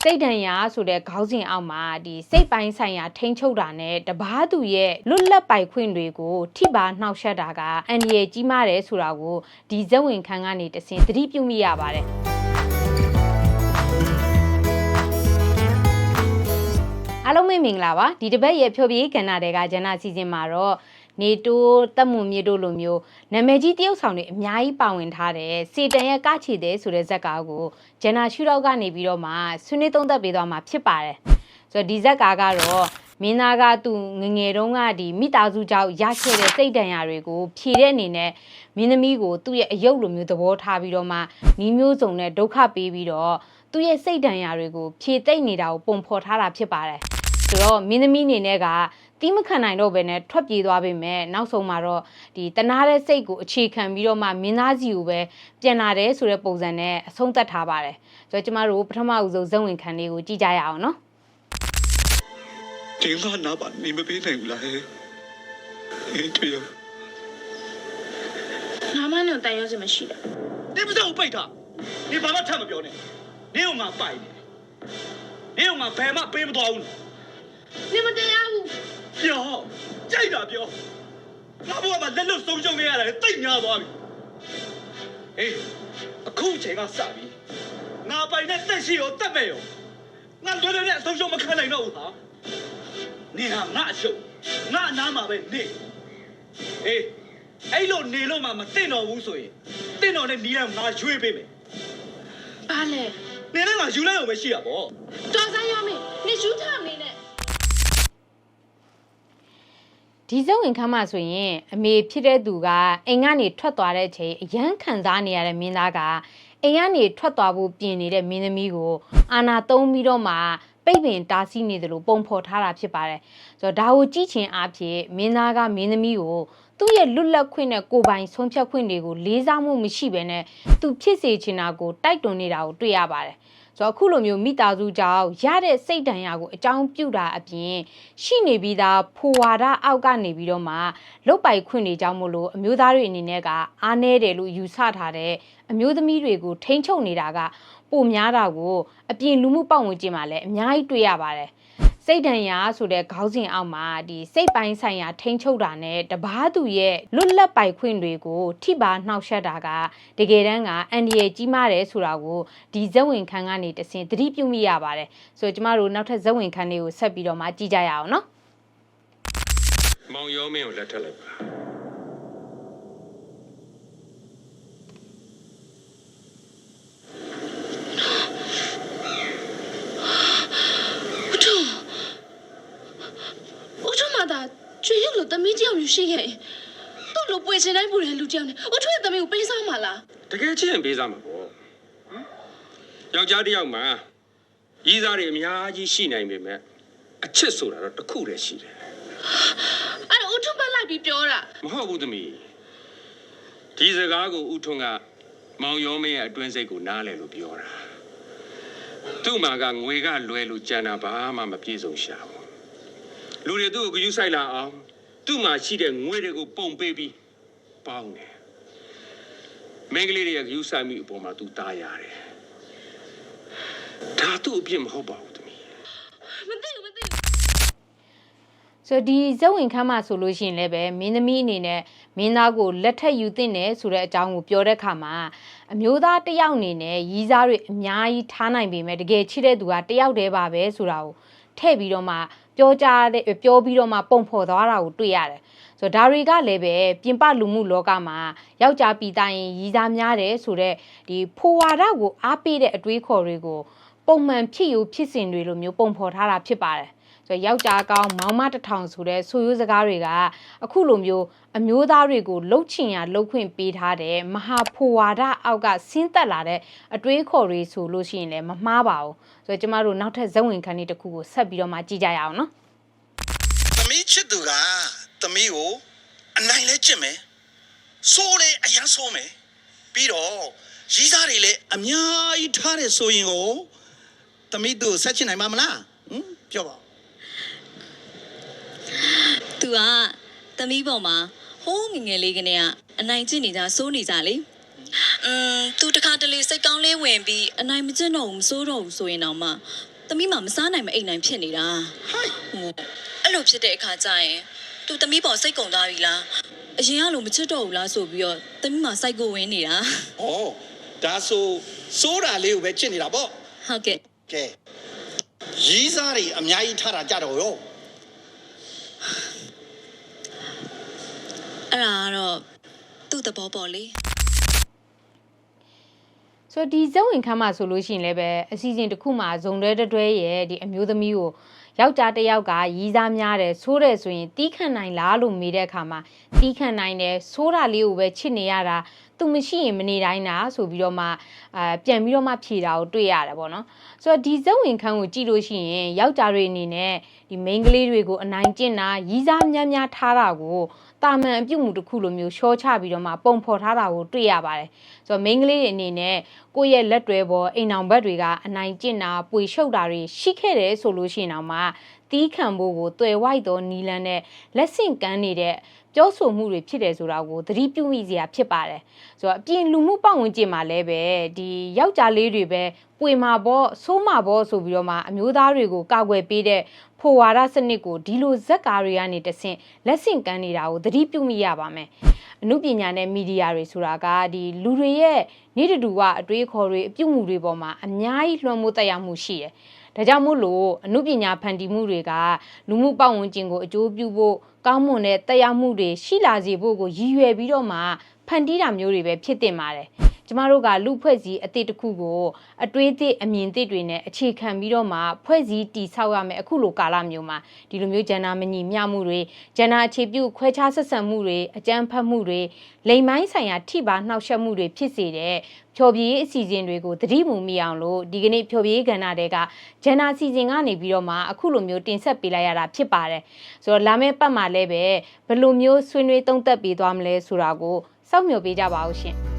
စိတ်ဒဏ်ရာဆိုတဲ့ခေါင်းစဉ်အောက်မှာဒီစိတ်ပိုင်းဆိုင်ရာထိန်းချုပ်တာနဲ့တပားသူရဲ့လွတ်လပ်ပိုင်ခွင့်တွေကိုထိပါနှောက်ယှက်တာကအန္တရာယ်ကြီးမားတယ်ဆိုတာကိုဒီဇက်ဝင်ခန်းကနေတဆင့်သတိပြုမိရပါတယ်အားလုံးမင်္ဂလာပါဒီတစ်ပတ်ရဲ့ဖြောပြေးကဏ္ဍတွေကဂျန်နာစီစဉ်မှာတော့နေတိုးတက်မွန်မြေတို့လိုမျိုးနာမည်ကြီးတရုတ်ဆောင်တွေအများကြီးပါဝင်ထားတဲ့စေတန်ရဲ့ကချီတဲ့ဆိုတဲ့ဇက်ကားကိုဂျန်နာရှုထောက်ကနေပြီးတော့မှဆွေးနွေးသုံးသပ်ပေးသွားမှာဖြစ်ပါတယ်ဆိုတော့ဒီဇက်ကားကတော့မင်းသားကသူငငယ်တုန်းကဒီမိသားစုကြောင့်ရခဲ့တဲ့စိတ်ဒဏ်ရာတွေကိုဖြေတဲ့အနေနဲ့မင်းသမီးကိုသူ့ရဲ့အယုတ်လိုမျိုးသဘောထားပြီးတော့မှနီးမျိုးစုံနဲ့ဒုက္ခပေးပြီးတော့သူ့ရဲ့စိတ်ဒဏ်ရာတွေကိုဖြေသိမ့်နေတာကိုပုံဖော်ထားတာဖြစ်ပါတယ်ဆိုတော့မင်းသမီးအနေနဲ့ကတီးမခံနိုင်တော့ဘဲနဲ့ထွက်ပြေးသွားပေမဲ့နောက်ဆုံးမှာတော့ဒီတနာတဲ့စိတ်ကိုအခြေခံပြီးတော့မှမင်းသားစီကိုပဲပြန်လာတယ်ဆိုတဲ့ပုံစံနဲ့အဆုံးသတ်ထားပါတယ်ဆိုတော့ကျမတို့ပထမဦးဆုံးဇက်ဝင်ခန်းလေးကိုကြည့်ကြရအောင်နော်တင်လာနာပါနေမပေးနိုင်ဘူးလားဟဲ့တွေ့ရငါမနဲ့တန်ရုံးစမရှိတာနေမစောပိတ်တာနေဘာမှထပ်မပြောနဲ့နေအောင်ငါပိုက်နေအောင်ငါဘယ်မှပေးမသွားဘူးနေမတရားဘူးပြောကြိုက်တာပြောငါဘဝမှာလက်လွတ်ဆုံးရှုံးနေရတယ်တိတ်များသွားပြီဟေးအခုချိန်ကစပြီငါပိုင်နဲ့တက်ရှိရောတက်မဲ့ရောငါလွယ်လွယ်နဲ့ဆုံးရှုံးမခံနိုင်တော့ဘူးဟာနေဟာငါအရှုံးငါအနားမှာပဲနေဟေးအဲ့လိုနေလို့မှမသိတော့ဘူးဆိုရင်သိတော့နဲ့နီးလိုက်ငါရွေးပေးမယ်ဘာလဲနေနဲ့ငါယူလိုက်အောင်ပဲရှိရပေါ့တော်စားရမယ်နေယူထားနေနဲ့ဒီဇက်ဝင်ခန်းမှာဆိုရင်အမေဖြစ်တဲ့သူကအိမ်ကနေထွက်သွားတဲ့အချိန်အရန်ခံစားနေရတဲ့မင်းသားကအိမ်ကနေထွက်သွားဖို့ပြင်နေတဲ့မင်းသမီးကိုအာနာသုံးပြီးတော့မှပိတ်ပင်တားဆီးနေတယ်လို့ပုံဖော်ထားတာဖြစ်ပါတယ်ဆိုတော့ဒါကိုကြည့်ချင်းအားဖြင့်မင်းသားကမင်းသမီးကိုသူ့ရဲ့လွတ်လပ်ခွင့်နဲ့ကိုယ်ပိုင်ဆုံးဖြတ်ခွင့်တွေကိုလေးစားမှုမရှိဘဲနဲ့သူဖြစ်စေချင်တာကိုတိုက်တွန်းနေတာကိုတွေ့ရပါတယ်ဆိုတော့အခုလိုမျိုးမိသားစုကြောင့်ရတဲ့စိတ်ဒဏ်ရာကိုအကြောင်းပြုတာအပြင်ရှိနေပြီးသားဖိုဝါဒအောက်ကနေပြီးတော့မှလုတ်ပိုက်ခွင့်တွေကြောင့်မို့လို့အမျိုးသားတွေအနေနဲ့ကအားနည်းတယ်လို့ယူဆထားတဲ့အမျိုးသမီးတွေကိုထိန်းချုပ်နေတာကပိုများတာကိုအပြင်လူမှုပတ်ဝန်းကျင်မှာလည်းအများကြီးတွေ့ရပါတယ်စိတ်ဒဏ်ရာဆိုတဲ့ခေါင်းစဉ်အောက်မှာဒီစိတ်ပိုင်းဆိုင်ရာထိန်းချုပ်တာနဲ့တပားသူရဲ့လွတ်လပ်ပိုင်ခွင့်တွေကိုထိပါနှောက်ယှက်တာကတကယ်တမ်းကအန္တရာယ်ကြီးမားတယ်ဆိုတာကိုဒီဇက်ဝင်ခန်းကနေတဆင့်သတိပြုမိရပါတယ်ဆိုတော့ကျမတို့နောက်ထပ်ဇက်ဝင်ခန်းလေးကိုဆက်ပြီးတော့မှကြည့်ကြရအောင်နော်မောင်ရောမင်းကိုလက်ထပ်လိုက်ပါကျွေးရုပ်လို့သမီးတယောက်ယူရှိခဲ့သူ့လိုပွေချင်တိုင်းပူတဲ့လူတယောက်နဲ့အထွေးသမီးကိုပေးစားမှာလားတကယ်ချင်းရင်ပေးစားမှာပေါ့ယောက်ျားတယောက်မှာရီးစားတွေအများကြီးရှိနိုင်ပေမဲ့အချစ်ဆိုတာတော့တစ်ခုတည်းရှိတယ်အဲ့ဦးထွန်းပတ်လိုက်ပြီးပြောတာမဟုတ်ဘူးသမီးဒီစကားကိုဦးထွန်းကမောင်ရောမင်းရဲ့အတွင်းစိတ်ကိုနားလဲလို့ပြောတာသူ့မှာကငွေကလွယ်လို့ကြံတာဘာမှမပြည့်စုံရှာဘူးလူတွေသူ့ကိုဂရုစိုက်လာအောင်သူ့မှာရှိတဲ့ငွေတွေကိုပုံပေးပြီးပေါင်းတယ်မင်းကလေးတွေရဲ့ဂရုစိုက်မှုအပေါ်မှာသူတားရတယ်ဒါသူ့အပြစ်မဟုတ်ပါဘူးသမီးမသိဘူးဆိုဒီဇက်ဝင်ခန်းမှာဆိုလို့ရှိရင်လည်းပဲမင်းသမီးအနေနဲ့မင်းသားကိုလက်ထက်ယူသင့်တယ်ဆိုတဲ့အကြောင်းကိုပြောတဲ့အခါမှာအမျိုးသားတစ်ယောက်အနေနဲ့ရီးစားတွေအများကြီးထားနိုင်ပေမဲ့တကယ်ချစ်တဲ့သူကတစ်ယောက်တည်းပါပဲဆိုတာကိုထည့်ပြီးတော့မှပြောပြီးတော့မှပုံဖော်သွားတာကိုတွေ့ရတယ်ဆိုတော့ဒါတွေကလည်းပဲပြင်ပလူမှုလောကမှာယောက်ျားပြည်သားရင်ရီးစားများတယ်ဆိုတော့ဒီဖိုဝါဒကိုအားပေးတဲ့အတွေးခေါ်တွေကိုပုံမှန်ဖြစ်ယူဖြစ်စဉ်တွေလိုမျိုးပုံဖော်ထားတာဖြစ်ပါတယ်ဆိုတော့ယောက်ျားကောင်းမောင်မတစ်ထောင်ဆိုတဲ့ဆိုရိုးစကားတွေကအခုလိုမျိုးအမျိုးသားတွေကိုလှုပ်ချင်ရလှုပ်ခွင့်ပေးထားတဲ့မဟာဖိုဝါဒအောက်ကဆင်းသက်လာတဲ့အတွေးခေါ်တွေဆိုလို့ရှိရင်လည်းမမှားပါဘူးဆိုတော့ကျမတို့နောက်ထပ်ဇက်ဝင်ခန်းလေးတစ်ခုကိုဆက်ပြီးတော့မှကြည့်ကြရအောင်နော်သမီးချစ်သူကသမီးကိုအနိုင်လဲကျင့်မယ်ဆိုးလေအရန်ဆိုးမယ်ပြီးတော့ရီးစားတွေလည်းအများကြီးထားတယ်ဆိုရင်ကိုသမီးတို့ဆက်ချင်နိုင်မှာမလားပြောပါသူကသမီးပေါ်မှာဟိုးငငယ်လေးကနေကအနိုင်ကျင့်နေကြစိုးနေကြလေ သူတခါတလေစိတ်ကောင်းလေးဝင်ပြီးအနိုင်မကျင့်တော့ဘူးမစိုးတော့ဘူးဆိုရင်တော့မှသမီးမှမစားနိုင်မအိမ်နိုင်ဖြစ်နေတာ ဟိုက် အဲ့လိုဖြစ်တဲ့အခါကျရင်သူသမီးပေါ်စိတ်ကုန်သွားပြီလားအရင်ကလိုမချစ်တော့ဘူးလားဆိုပြီးတော့သမီးမှစိုက်ကိုဝင်နေတာ ဩဒါဆိုစိုးတာလေးကိုပဲချစ်နေတာပေါ့ ဟုတ်ကဲ့ ကဲရီးစားတွေအများကြီးထားတာကြတော့ရော အဲ့ဒါကတော့သူ့သဘောပေါ့လေ ဆိုတော့ဒီဇုံဝင်ခန်းမှာဆိုလို့ရှိရင်လည်းပဲအစီအစဉ်တစ်ခုမှာဇုံတွဲတွဲရဲ့ဒီအမျိုးသမီးကိုယောက်ျားတစ်ယောက်ကရီးစားများတယ်ဆိုးတယ်ဆိုရင်တီးခန့်နိုင်လားလို့မေးတဲ့အခါမှာတီးခန့်နိုင်တယ်ဆိုးတာလေးကိုပဲချစ်နေရတာသူမရှိရင်မနေတိုင်းတာဆိုပြီးတော့မှပြန်ပြီးတော့မှဖြေတာကိုတွေ့ရတယ်ပေါ့နော်ဆိုတော့ဒီဇုံဝင်ခန်းကိုကြည့်လို့ရှိရင်ယောက်ျားတွေအနေနဲ့ဒီမိန်းကလေးတွေကိုအနိုင်ကျင့်တာရီးစားများများထားတာကိုတာမန်အပြုတ်မှုတစ်ခုလိုမျိုးရှော့ချပြီးတော့မှပုံဖော်ထားတာကိုတွေ့ရပါတယ်ဆိုတော့မိန်းကလေးတွေအနေနဲ့ကိုယ့်ရဲ့လက်တွေပေါ်အိမ်အောင်ဘက်တွေကအနိုင်ကျင့်တာပွေရှုပ်တာတွေရှိခဲ့တယ်ဆိုလို့ရှိရင်တော့မှတီးခံဖို့ကိုတွယ်ဝိုက်သောနီလန်းနဲ့လက်ဆင့်ကမ်းနေတဲ့ပြောဆိုမှုတွေဖြစ်တယ်ဆိုတာကိုသတိပြုမိစရာဖြစ်ပါတယ်ဆိုတော့အပြင်လူမှုပတ်ဝန်းကျင်မှာလည်းပဲဒီယောက်ျားလေးတွေပဲပွေမှာပေါ့ဆိုးမှာပေါ့ဆိုပြီးတော့မှအမျိုးသားတွေကိုကာကွယ်ပေးတဲ့ဖိုဝါဒစနစ်ကိုဒီလိုဇက်ကားတွေကနေတဆင့်လက်ဆင့်ကမ်းနေတာကိုသတိပြုမိရပါမယ်အမှုပညာနဲ့မီဒီယာတွေဆိုတာကဒီလူတွေရဲ့နေ့တူကအတွေးခေါ်တွေအပြုမှုတွေပေါ်မှာအများကြီးလွှမ်းမိုးတက်ရောက်မှုရှိတယ်ဒါကြောင့်မို့လို့အမှုပညာဖန်တီးမှုတွေကလူမှုပတ်ဝန်းကျင်ကိုအကျိုးပြုဖို့ကောင်းမွန်တဲ့တက်ရောက်မှုတွေရှိလာစေဖို့ကိုရည်ရွယ်ပြီးတော့မှဖန်တီးတာမျိုးတွေပဲဖြစ်တင်ပါတယ်ကျမတို့ကလူဖွဲ့စည်းအသစ်တစ်ခုကိုအတွေးသစ်အမြင်သစ်တွေနဲ့အခြေခံပြီးတော့မှဖွဲ့စည်းတည်ဆောက်ရမယ်အခုလိုကာလမျိုးမှာဒီလိုမျိုးဂျန်နာမညီမျှမှုတွေဂျန်နာအခြေပြုခွဲခြားဆက်ဆံမှုတွေအကြမ်းဖက်မှုတွေလိမ်မိုင်းဆိုင်ရာထိပါနှောက်ယှက်မှုတွေဖြစ်စေတဲ့ဖြော်ပြရေးအစီအစဉ်တွေကိုသတိမူမိအောင်လို့ဒီကနေ့ဖြော်ပြရေးကဏ္ဍတွေကဂျန်နာစီစဉ်ကနေပြီးတော့မှအခုလိုမျိုးတင်ဆက်ပေးလိုက်ရတာဖြစ်ပါတယ်ဆိုတော့လာမယ့်ပတ်မှာလည်းပဲဘယ်လိုမျိုးဆွေးနွေးသုံးသပ်ပေးသွားမလဲဆိုတာကိုစောင့်မျှော်ပေးကြပါဦးရှင်